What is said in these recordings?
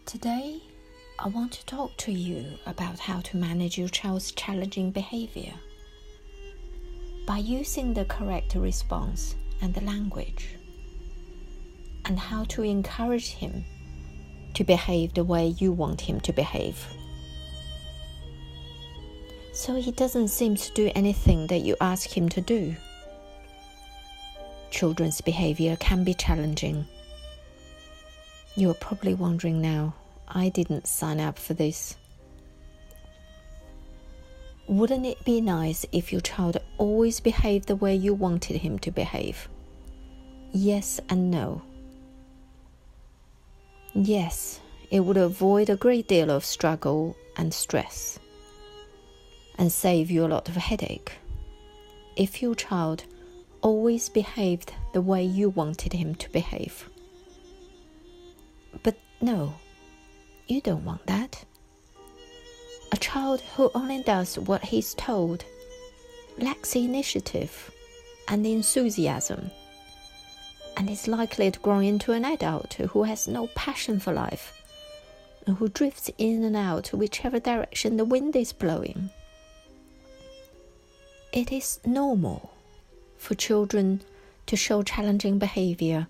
Today, I want to talk to you about how to manage your child's challenging behavior by using the correct response and the language, and how to encourage him to behave the way you want him to behave. So he doesn't seem to do anything that you ask him to do. Children's behavior can be challenging. You're probably wondering now, I didn't sign up for this. Wouldn't it be nice if your child always behaved the way you wanted him to behave? Yes and no. Yes, it would avoid a great deal of struggle and stress, and save you a lot of headache if your child always behaved the way you wanted him to behave. But no, you don't want that. A child who only does what he's told lacks initiative and enthusiasm, and is likely to grow into an adult who has no passion for life, and who drifts in and out whichever direction the wind is blowing. It is normal for children to show challenging behavior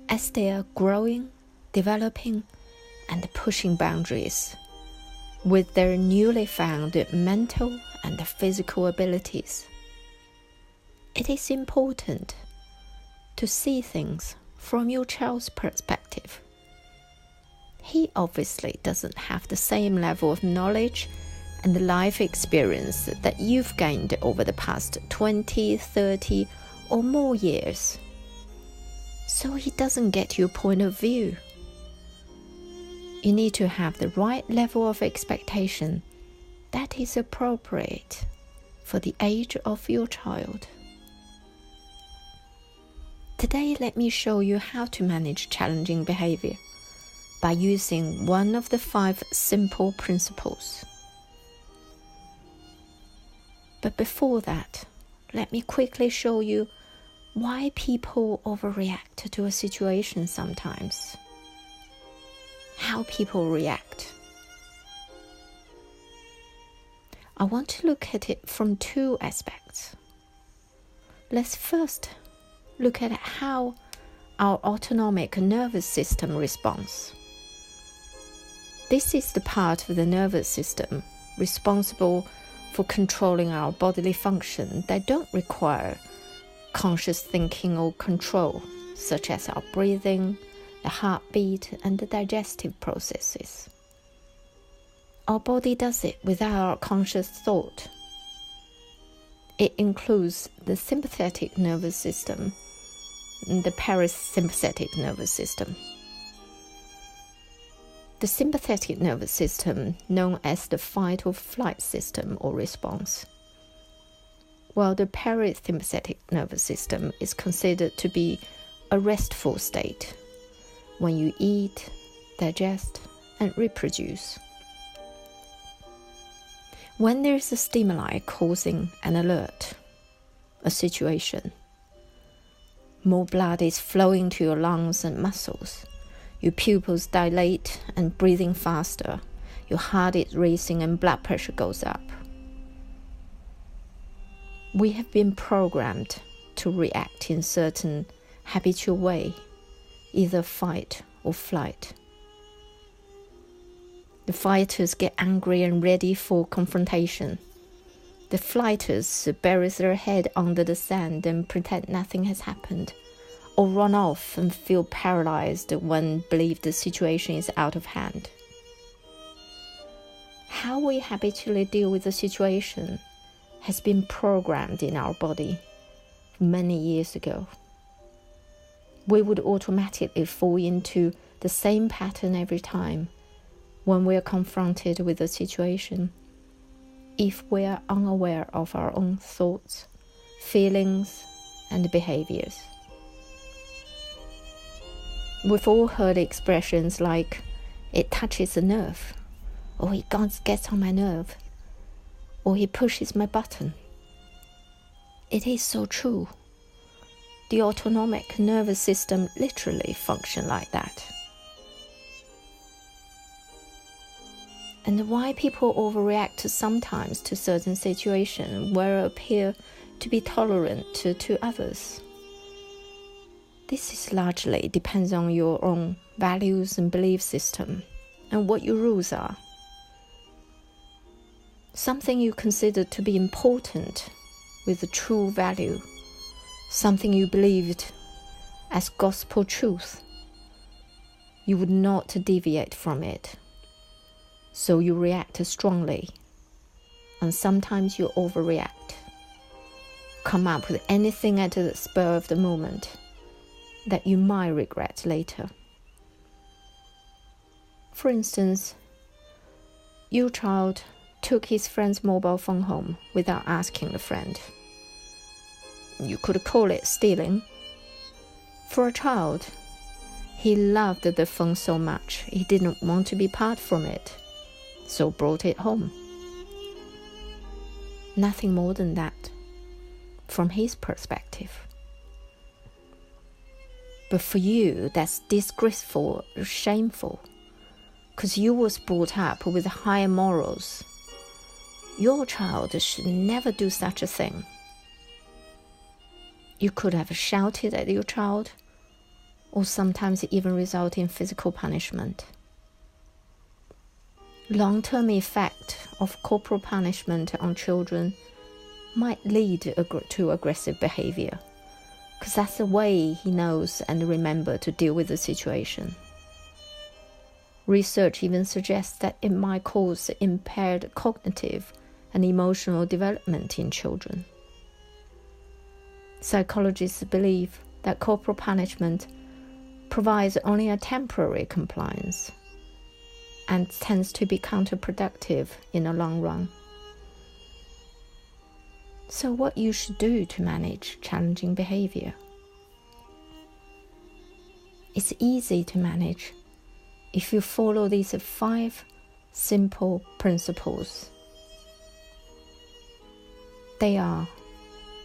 as they are growing, developing, and pushing boundaries with their newly found mental and physical abilities. It is important to see things from your child's perspective. He obviously doesn't have the same level of knowledge and life experience that you've gained over the past 20, 30 or more years. So he doesn't get your point of view. You need to have the right level of expectation that is appropriate for the age of your child. Today, let me show you how to manage challenging behavior by using one of the 5 simple principles. But before that, let me quickly show you why people overreact to a situation sometimes. How people react. I want to look at it from 2 aspects. Let's first look at how our autonomic nervous system responds. This is the part of the nervous system responsible for controlling our bodily function that don't require conscious thinking or control, such as our breathing, the heartbeat, and the digestive processes. Our body does it without our conscious thought. It includes the sympathetic nervous system and the parasympathetic nervous system. The sympathetic nervous system, known as the fight or flight system or response, while the parasympathetic nervous system is considered to be a restful state when you eat, digest, and reproduce. When there is a stimuli causing an alert, a situation, more blood is flowing to your lungs and muscles, your pupils dilate and breathing faster, your heart is racing and blood pressure goes up. We have been programmed to react in certain habitual way, either fight or flight. The fighters get angry and ready for confrontation. The flighters bury their head under the sand and pretend nothing has happened, or run off and feel paralyzed when believe the situation is out of hand. How we habitually deal with the situation has been programmed in our body many years ago. We would automatically fall into the same pattern every time when we are confronted with a situation, if we are unaware of our own thoughts, feelings, and behaviors. We've all heard expressions like, it touches a nerve, or he gets on my nerve, or he pushes my button. It is so true. The autonomic nervous system literally functions like that. and why people overreact sometimes to certain situations where appear to be tolerant to others. This is largely depends on your own values and belief system and what your rules are. Something you consider to be important with a true value, something you believed as gospel truth, you would not deviate from it. So you react strongly, and sometimes you overreact. Come up with anything at the spur of the moment that you might regret later. For instance, your child took his friend's mobile phone home without asking the friend. You could call it stealing. For a child, he loved the phone so much he didn't want to be part from it, so brought it home. Nothing more than that, from his perspective. But for you, that's disgraceful or shameful, because you was brought up with higher morals. Your child should never do such a thing. You could have shouted at your child, or sometimes even result in physical punishment. Long-term effect of corporal punishment on children might lead to aggressive behavior, because that's the way he knows and remembers to deal with the situation. Research even suggests that it might cause impaired cognitive and emotional development in children. Psychologists believe that corporal punishment provides only a temporary compliance and tends to be counterproductive in the long run. So what you should do to manage challenging behavior? It's easy to manage if you follow these 5 simple principles. They are: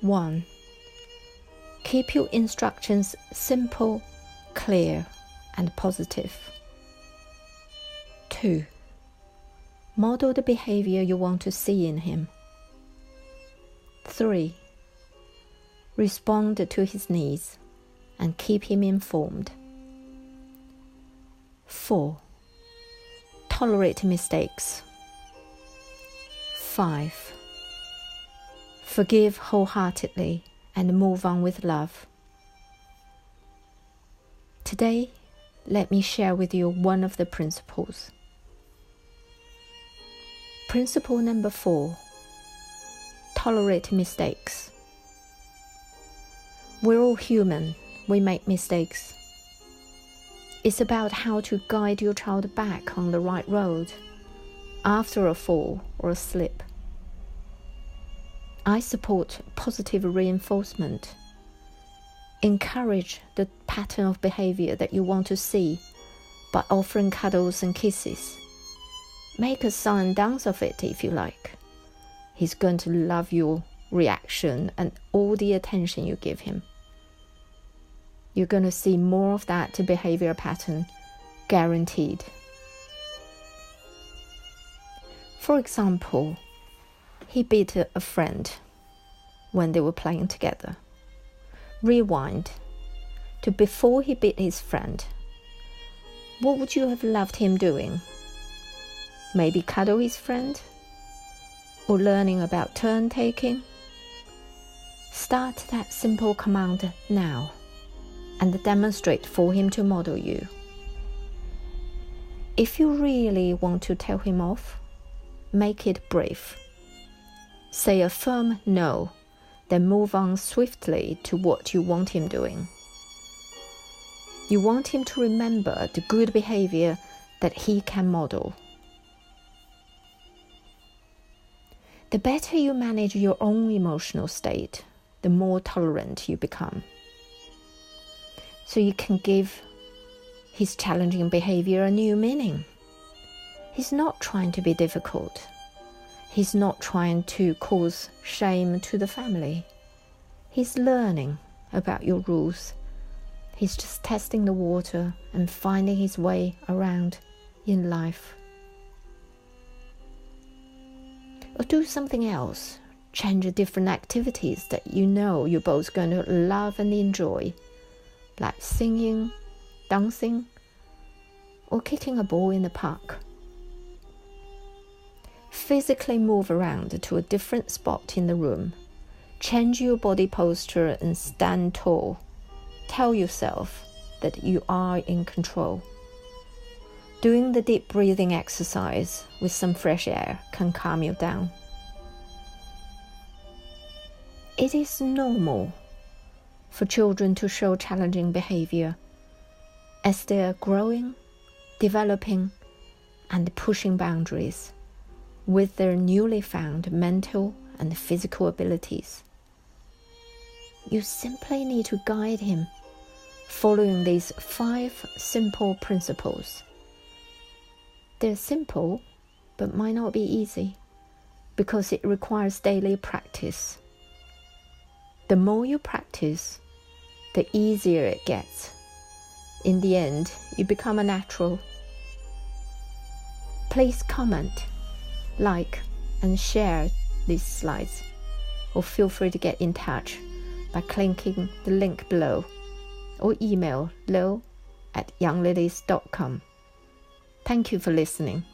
1. Keep your instructions simple, clear, and positive. 2. Model the behavior you want to see in him. 3. Respond to his needs and keep him informed. 4. Tolerate mistakes. 5. Forgive wholeheartedly and move on with love. Today, let me share with you one of the principles. Principle number 4. Tolerate mistakes. We're all human. We make mistakes. It's about how to guide your child back on the right road after a fall or a slip. I support positive reinforcement. Encourage the pattern of behavior that you want to see by offering cuddles and kisses. Make a song and dance of it if you like. He's going to love your reaction and all the attention you give him. You're going to see more of that behavior pattern, guaranteed. For example, he beat a friend when they were playing together. Rewind to before he beat his friend. What would you have loved him doing? Maybe cuddle his friend? Or learning about turn taking? Start that simple command now and demonstrate for him to model you. If you really want to tell him off, make it brief. Say a firm no, then move on swiftly to what you want him doing. You want him to remember the good behavior that he can model. The better you manage your own emotional state, the more tolerant you become. So you can give his challenging behavior a new meaning. He's not trying to be difficult. He's not trying to cause shame to the family. He's learning about your rules. He's just testing the water and finding his way around in life. or do something else. Change different activities that you know you're both going to love and enjoy, like singing, dancing, or kicking a ball in the park. Physically move around to a different spot in the room. Change your body posture and stand tall. Tell yourself that you are in control. Doing the deep breathing exercise with some fresh air can calm you down. It is normal for children to show challenging behavior as they are growing, developing, and pushing boundaries with their newly found mental and physical abilities. You simply need to guide him following these 5 simple principles. They're simple, but might not be easy because it requires daily practice. The more you practice, the easier it gets. In the end, you become a natural. Please comment, like, and share these slides, or feel free to get in touch by clicking the link below, or email lo@younglilies.com. Thank you for listening.